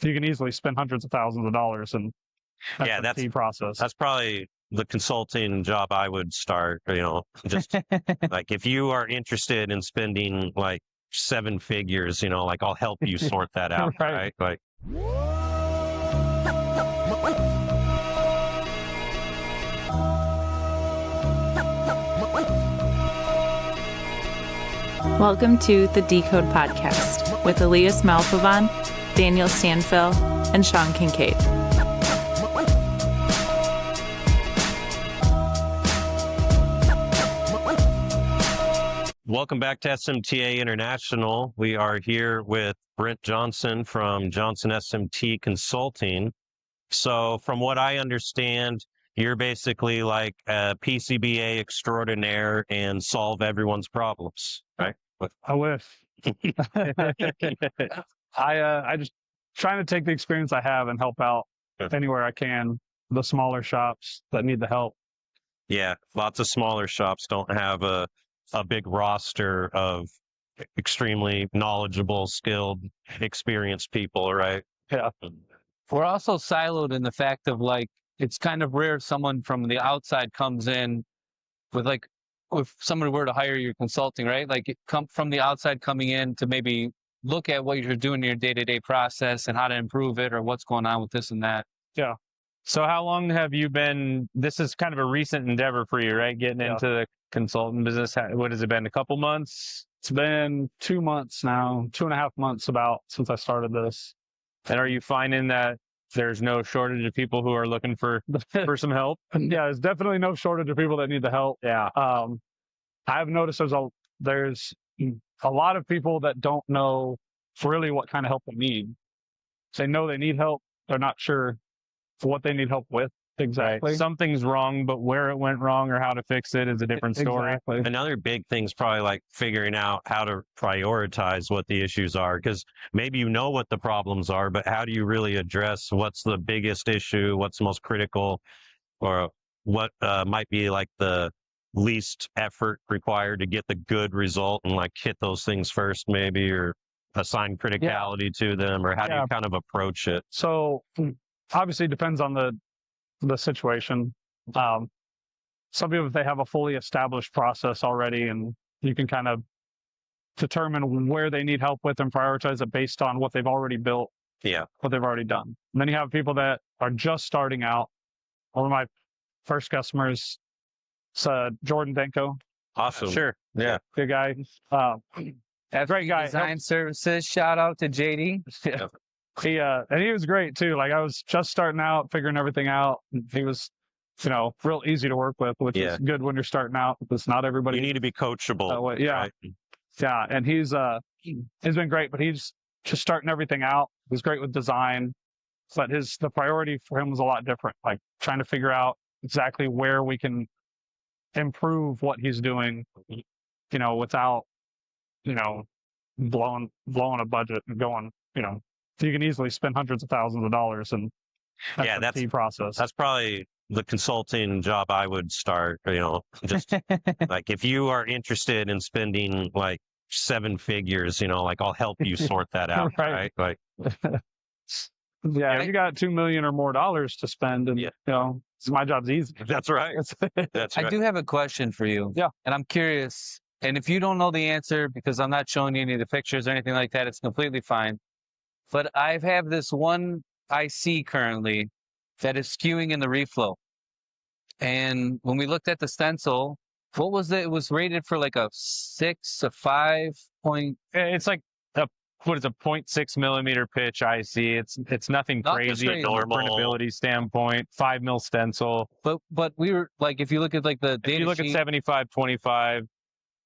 you can easily spend hundreds of thousands of dollars in SMT process. That's probably the consulting job I would start, just like if you are interested in spending like 7 figures, like I'll help you sort that out, right? Like. Welcome to the Decode Podcast with Elias Malfovan, Daniel Stanfill, and Sean Kincaid. Welcome back to SMTA International. We are here with Brent Johnson from Johnson SMT Consulting. So from what I understand, you're basically like a PCBA extraordinaire and solve everyone's problems, right? I wish. I just trying to take the experience I have and help out anywhere I can, the smaller shops that need the help. Yeah, lots of smaller shops don't have a big roster of extremely knowledgeable, skilled, experienced people, right? Yeah. We're also siloed in the fact of like, it's kind of rare someone from the outside comes in with like, if someone were to hire you consulting, right? Like come from the outside coming in to maybe look at what you're doing in your day-to-day process and how to improve it or what's going on with this and that. Yeah. So how long have you been, this is kind of a recent endeavor for you, right? Getting into the consultant business. What has it been? A couple months? It's been 2 months now, 2.5 months about since I started this. And are you finding that there's no shortage of people who are looking for some help? Yeah, there's definitely no shortage of people that need the help. Yeah. I've noticed there's a lot of people that don't know really what kind of help they need. They know they need help. They're not sure what they need help with exactly. Right. Something's wrong, but where it went wrong or how to fix it is a different story. Exactly. Another big thing is probably like figuring out how to prioritize what the issues are, because maybe you know what the problems are, but how do you really address what's the biggest issue, what's the most critical, or what might be like the least effort required to get the good result, and like hit those things first maybe, or assign criticality to them, or how do you kind of approach it? So obviously it depends on the situation. Some people, if they have a fully established process already, and you can kind of determine where they need help with and prioritize it based on what they've already built, what they've already done. And then you have people that are just starting out. One of my first customers, Jordan Danko. Awesome. Sure. Yeah. Good guy. Great guy. Design services. Shout out to JD. Yeah. And he was great too. Like I was just starting out, figuring everything out. He was, real easy to work with, which is good when you're starting out, because not everybody. You need to be coachable. Right? Yeah. And he's been great, but he's just starting everything out. He's great with design, but the priority for him was a lot different. Like trying to figure out exactly where we can improve what he's doing, without, blowing a budget and going, you can easily spend hundreds of thousands of dollars in SMT process. That's probably the consulting job I would start, just like if you are interested in spending like 7 figures, like I'll help you sort that out, right? Like, if you got $2 million or more to spend, and my job's easy. That's right. That's right. I do have a question for you. Yeah. And I'm curious, and if you don't know the answer because I'm not showing you any of the pictures or anything like that, it's completely fine. But I have this one IC currently that is skewing in the reflow. And when we looked at the stencil, what was it? It was rated for like a 6, a 5 point. It's like a 0.6 millimeter pitch IC. It's nothing crazy from a printability standpoint. 5 mil stencil. But we were like, if you look at like the data, if you look sheet, at 75/25,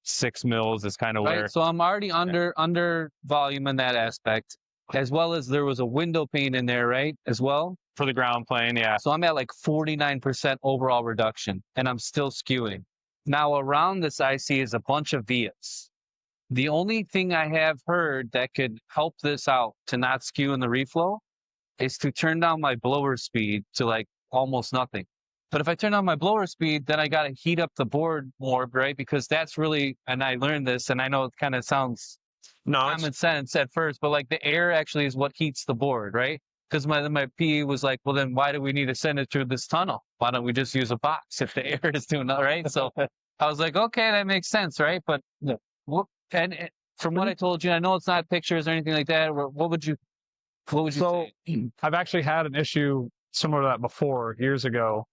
6 mils is kind of where. So I'm already under volume in that aspect, as well as there was a window pane in there, right? As well for the ground plane, yeah. So I'm at like 49% overall reduction, and I'm still skewing. Now around this IC is a bunch of vias. The only thing I have heard that could help this out to not skew in the reflow is to turn down my blower speed to like almost nothing. But if I turn on my blower speed, then I got to heat up the board more, right? Because that's really, and I learned this, and I know it kind of sounds No, common sense at first, but like the air actually is what heats the board, right? Because my PE was like, well, then why do we need to send it through this tunnel? Why don't we just use a box if the air is doing that, right? So I was like, okay, that makes sense, right? But from what I told you, I know it's not pictures or anything like that. What would you say? I've actually had an issue similar to that before years ago,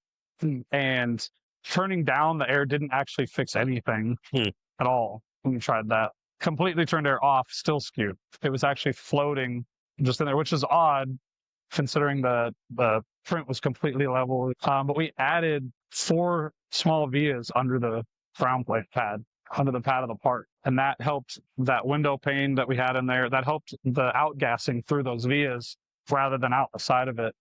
and turning down the air didn't actually fix anything at all when we tried that. Completely turned air off, still skewed. It was actually floating just in there, which is odd considering the print was completely level. But we added 4 small vias under the ground plate pad, under the pad of the part. And that helped that window pane that we had in there. That helped the outgassing through those vias rather than out the side of it.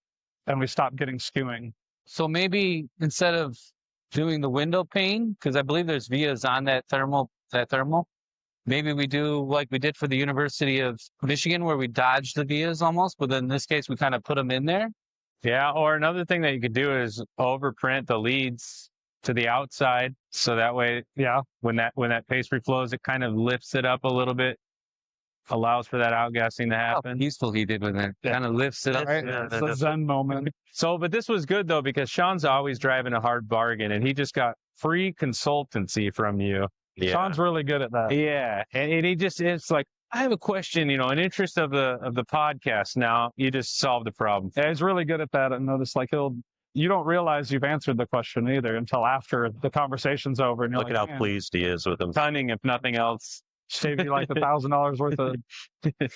And we stopped getting skewing. So maybe instead of doing the window pane, because I believe there's vias on that thermal, maybe we do like we did for the University of Michigan, where we dodged the vias almost, but then in this case, we kind of put them in there. Yeah, or another thing that you could do is overprint the leads to the outside, so that way, when that paste reflows, it kind of lifts it up a little bit, allows for that outgassing to happen. How peaceful he did with it. Kind of lifts it up. Right? It's a Zen moment. So, but this was good though, because Sean's always driving a hard bargain, and he just got free consultancy from you. Yeah. Sean's really good at that. Yeah, and he just, it's like, I have a question, in interest of the podcast. Now you just solved the problem. Yeah, he's really good at that. I noticed, like, you don't realize you've answered the question either until after the conversation's over, and you're look like, at how pleased he is with him. Stunning, if nothing else. Save you like $1,000 worth of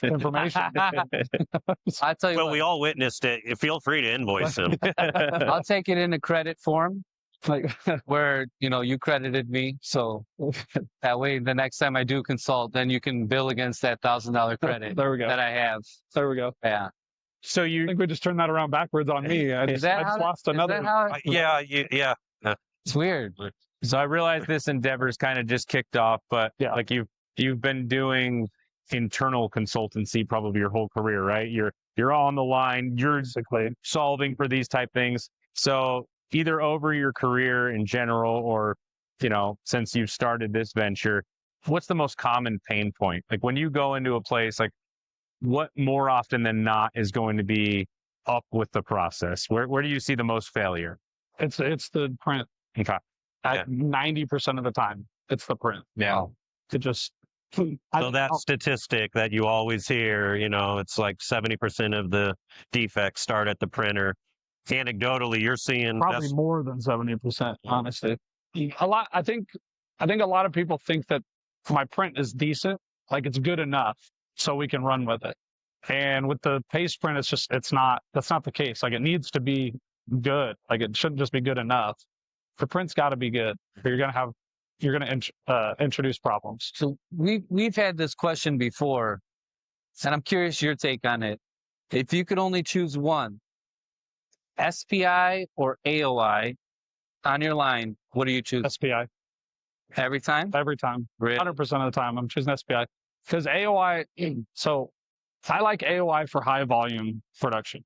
information. I tell you Well, what, we all witnessed it. Feel free to invoice him. I'll take it in a credit form, like where you credited me, so that way the next time I do consult, then you can bill against that $1,000 credit There we go. that I have. There we go. Yeah. So I think we just turned that around backwards on me. I just lost another. Yeah. It's weird. So I realize this endeavor's kind of just kicked off, but Yeah. like you've been doing internal consultancy probably your whole career, right? You're on the line, you're Basically, solving for these type things. So either over your career in general, or since you've started this venture, what's the most common pain point? Like when you go into a place, like what more often than not is going to be up with the process? Where do you see the most failure? it's the print. Okay. Yeah. 90% of the time, it's the print. Yeah. To just. So that statistic that you always hear, it's like 70% of the defects start at the printer. Anecdotally, you're seeing Probably more than 70%, honestly. I think a lot of people think that my print is decent, like it's good enough, so we can run with it. And with the paste print, that's not the case. Like it needs to be good. Like it shouldn't just be good enough. The print's got to be good. Or you're gonna introduce problems. So we've had this question before, and I'm curious your take on it. If you could only choose one, SPI or AOI on your line, what do you choose? SPI Every time? every time, Really? 100% of the time. I'm choosing SPI because AOI. So I like AOI for high volume production.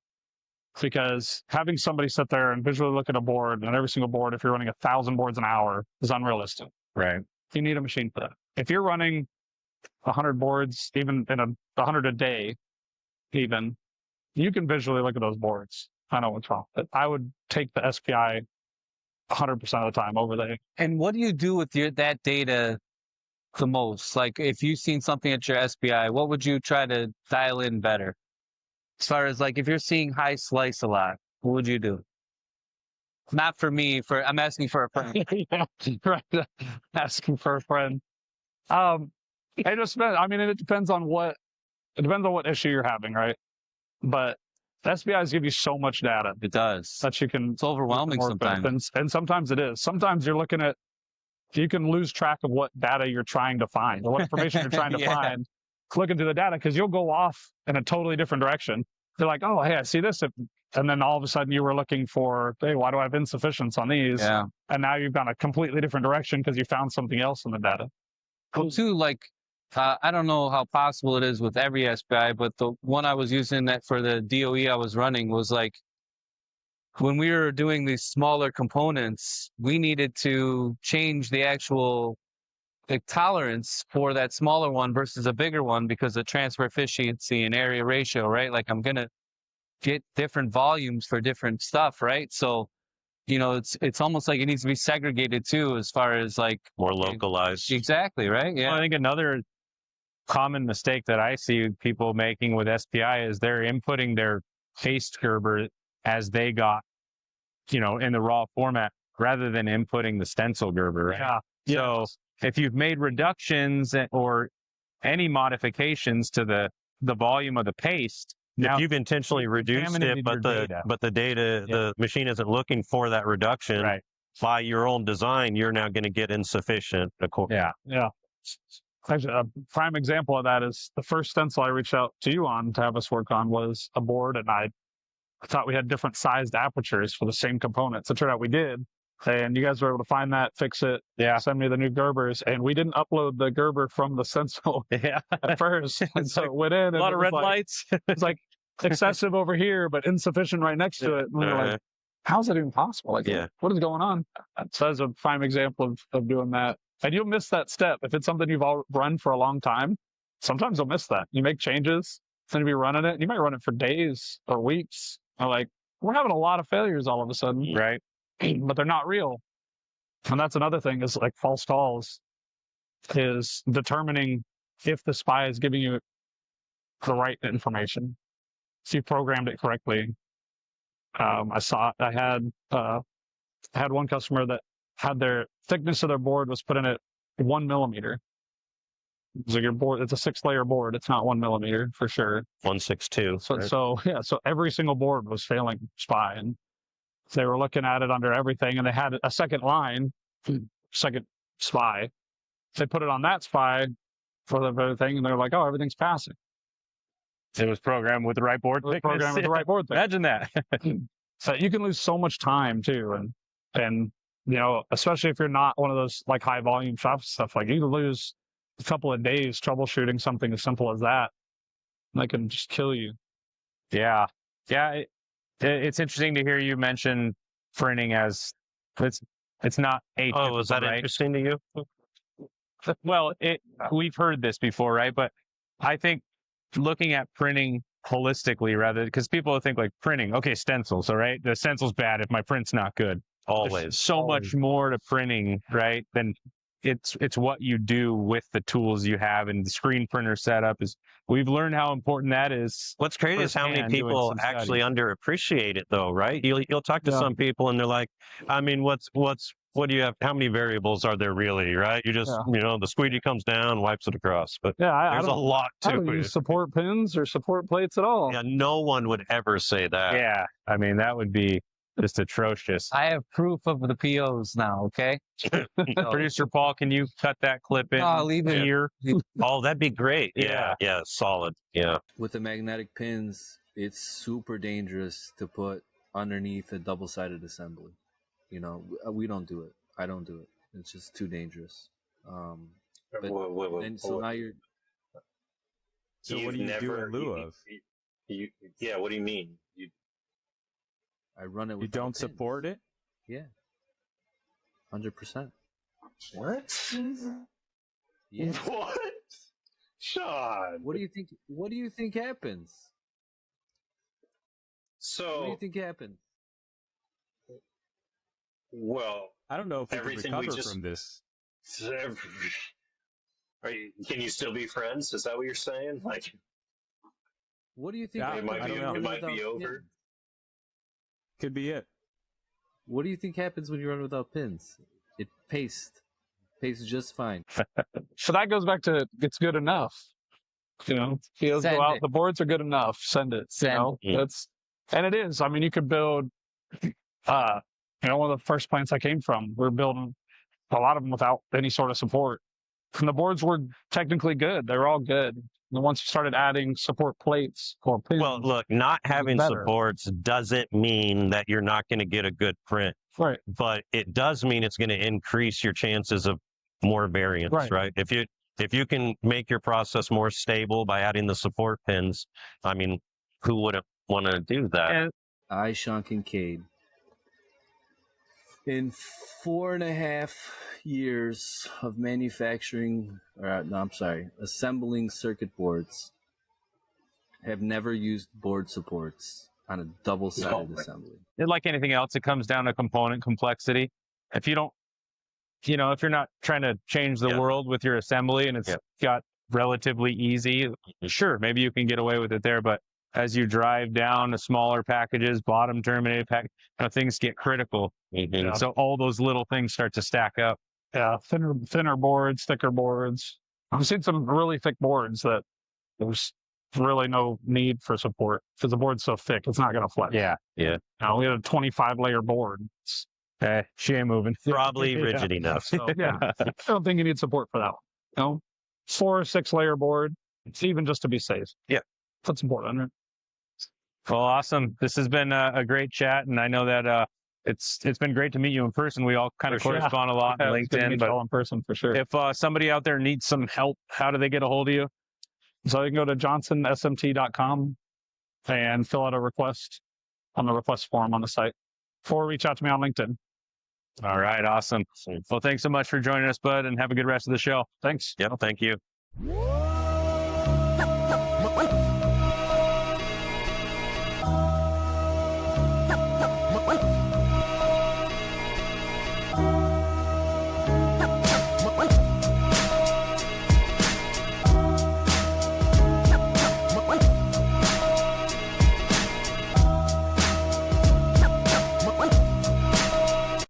Because having somebody sit there and visually look at a board, and every single board, if you're running 1,000 boards an hour, is unrealistic. Right. You need a machine for that. If you're running 100 boards, even in 100 a day, even, you can visually look at those boards. I know what's wrong. But I would take the SPI 100% of the time over there. And what do you do with that data the most? Like if you've seen something at your SPI, what would you try to dial in better? As far as like if you're seeing high slice a lot, what would you do? Not for me, I'm asking for a friend. Yeah, right. Asking for a friend. It just depends. I mean, it depends on what issue you're having, right? But the SPIs give you so much data It does. that you can. It's overwhelming work with. sometimes. And sometimes it is. Sometimes you can lose track of what data you're trying to find, or what information you're trying to Yeah. find. Looking through the data, because you'll go off in a totally different direction. They're like, oh, hey, I see this. And then all of a sudden you were looking for, hey, why do I have insufficiency on these? Yeah. And now you've gone a completely different direction because you found something else in the data. Well, too, like, I don't know how possible it is with every SPI, but the one I was using that for the DOE I was running was like, when we were doing these smaller components, we needed to change the actual tolerance for that smaller one versus a bigger one because of transfer efficiency and area ratio, right? Like I'm gonna get different volumes for different stuff, right? So, you know, it's almost like it needs to be segregated too, as far as like More localized. exactly, right? Well, I Yeah, think another common mistake that I see people making with SPI is they're inputting their paste Gerber as they got, you know, in the raw format rather than inputting the stencil Gerber, right? Yeah. So if you've made reductions or any modifications to the volume of the paste, now If you've intentionally reduced it, contaminated but your the data. but the data, Yeah. the machine isn't looking for that reduction right, by your own design, you're now going to get insufficient. yeah, Yeah. Actually, a prime example of that is the first stencil I reached out to you on to have us work on was a board, and I thought we had different sized apertures for the same components. It turned out we did. And you guys were able to find that, fix it, yeah, send me the new Gerbers, and we didn't upload the Gerber from the stencil yeah. at first. And so it went in, and A lot it of was red like, lights. it's like excessive over here, but insufficient right next to it. And we were like, how's that even possible? Like, Yeah. what is going on? So that's a prime example of doing that. And you'll miss that step. If it's something you've all run for a long time, sometimes you'll miss that. You make changes, then you'll be running it. You might run it for days or weeks. Or like, we're having a lot of failures all of a sudden, Right. but they're not real. And that's another thing is like false calls is determining if the SPI is giving you the right information. So you programmed it correctly. I had one customer that had their thickness of their board was put in at 1 millimeter. So your board, it's a 6-layer board. It's not 1 millimeter for sure. 162. So, right? so every single board was failing SPI, and they were looking at it under everything, and they had a second line, second SPI. They put it on that SPI for the other thing, and they're like, "Oh, everything's passing." It was programmed with the right board It was thickness. programmed with the right board thickness. Imagine that. So you can lose so much time too, and you know, especially if you're not one of those like high volume shops stuff, like you can lose a couple of days troubleshooting something as simple as that. And that can just kill you. Yeah. Yeah. It's interesting to hear you mention printing as it's not atypical, Oh, was that right? interesting to you? Well, we've heard this before, right? But I think looking at printing holistically rather, because people think like printing, okay, stencils, all right? The stencil's bad if my print's not good. There's Always. so much more to printing, right? Than it's what you do with the tools you have, and the screen printer setup is. We've learned how important that is. What's crazy is how many firsthand doing people some actually studies. underappreciate it, though, right? You'll talk to Yeah. some people and they're like, I mean, what do you have? How many variables are there really, right? You just, the squeegee comes down, wipes it across, but Yeah, I there's a don't, lot I to don't it. use support pins or support plates at all. Yeah, no one would ever say that. Yeah, I mean that would be just atrocious. I have proof of the POs now. Okay, So- Producer Paul, can you cut that clip in No, I'll leave it. here? Oh, that'd be great. Yeah. Yeah, solid. Yeah. With the magnetic pins, it's super dangerous to put underneath a double-sided assembly. You know, we don't do it. I don't do it. It's just too dangerous. But and so now you're. So what do you do in lieu of? Yeah, what do you mean? I run it. You with don't support it? Yeah. 100%. What? Yeah. What? Sean. What do you think? What do you think happens? What do you So, think happens? well, I don't know if we can Everything we recover just- from this. can you still be friends? Is that what you're saying? Like, What do you think? Yeah, it might I be, don't know. it might be without over. pins? Could be it. What do you think happens when you run without pins? It pastes just fine. So that goes back to it's good enough. You know, POs Send go out, it. the boards are good enough. Send it. Send. You know, Yeah. and it is. I mean, you could build. One of the first plants I came from, we were building a lot of them without any sort of support. And the boards were technically good; they were all good. And once you started adding support plates or pins, Well, look, not having better. supports doesn't mean that you're not going to get a good print, right? but it does mean it's going to increase your chances of more variance, Right. right? If you can make your process more stable by adding the support pins, I mean, who wouldn't want to do that? And I, Sean Kincaid, In 4.5 years of manufacturing, assembling circuit boards, I have never used board supports on a double-sided assembly. Like anything else, it comes down to component complexity. If you don't, if you're not trying to change the world with your assembly and it's got relatively easy, sure, maybe you can get away with it there. But as you drive down to smaller packages, bottom terminated pack, things get critical. So all those little things start to stack up. Yeah, thinner boards, thicker boards. I've seen some really thick boards that there's really no need for support because the board's so thick, it's not going to flex. Yeah. We had a 25-layer board. She ain't moving. Probably rigid enough. So, I don't think you need support for that one. 4 or 6-layer board. It's even just to be safe. Yeah. Put some board under it. Well, awesome. This has been a great chat, and I know that it's been great to meet you in person. We all kind of correspond a lot on LinkedIn, but in person for sure. If somebody out there needs some help, how do they get a hold of you? So you can go to johnsonsmt.com and fill out a request on the request form on the site, or reach out to me on LinkedIn. All right, awesome. Well, thanks so much for joining us, bud, and have a good rest of the show. Thanks. Yep, thank you. What?